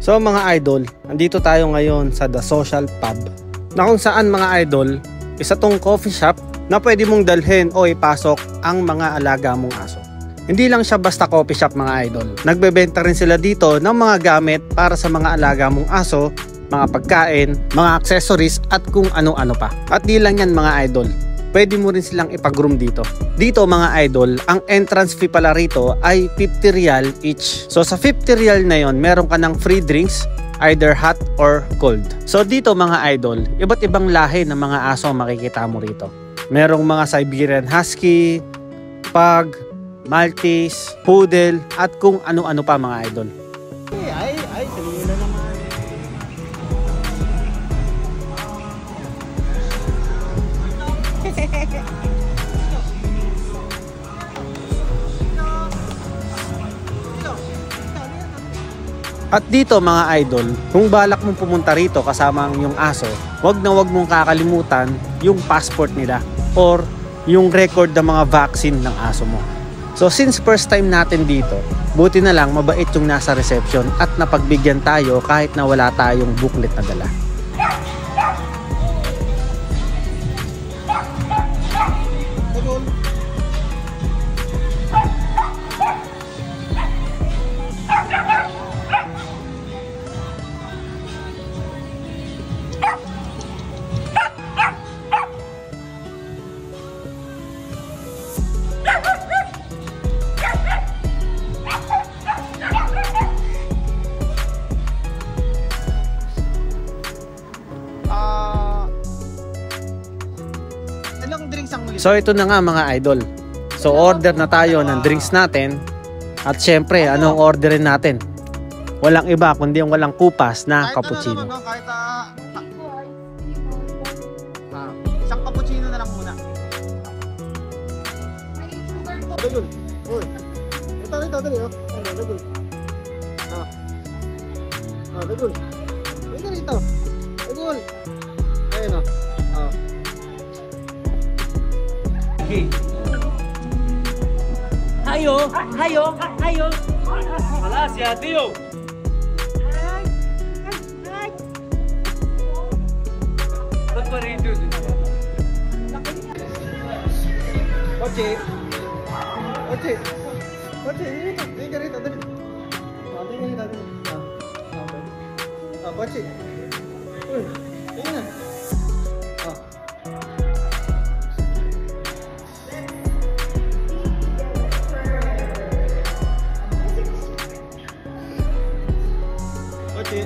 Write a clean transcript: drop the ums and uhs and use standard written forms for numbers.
So mga idol, andito tayo ngayon sa The Social Pub, na kung saan mga idol, isa tong coffee shop na pwede mong dalhin o ipasok ang mga alaga mong aso. Hindi lang siya basta coffee shop mga idol. Nagbebenta rin sila dito ng mga gamit para sa mga alaga mong aso, mga pagkain, mga accessories at kung ano-ano pa. At di lang yan mga idol, pwede mo rin silang ipag-groom dito. Dito mga idol, ang entrance fee pala rito ay 50 real each. So sa 50 real na yon, meron ka ng free drinks, either hot or cold. So dito mga idol, iba't ibang lahi ng mga aso ang makikita mo rito. Merong mga Siberian Husky, Pug, Maltese, Poodle, at kung ano-ano pa mga idol. Ay, sabihin na naman. At dito mga idol, kung balak mong pumunta rito kasama ang iyong aso, wag mong kakalimutan yung passport nila or yung record ng mga vaccine ng aso mo. So since first time natin dito, buti na lang mabait yung nasa reception at napagbigyan tayo kahit na wala tayong booklet na dala. So ito na nga mga idol. So order na tayo ng drinks natin. At syempre, anong orderin natin? Walang iba kundi yung walang kupas na cappuccino. Isang cappuccino na lang muna. Dagul. Uy. Ito dali oh. Dagul. Dagul. Ito rito. Dagul. Ayun oh. Hayo. Alas ya, tío. Ba't pa rin ito? Oche, dito. Tingnan rito, dali. Tingnan rito. Oche. Uy, tingnan. Oche.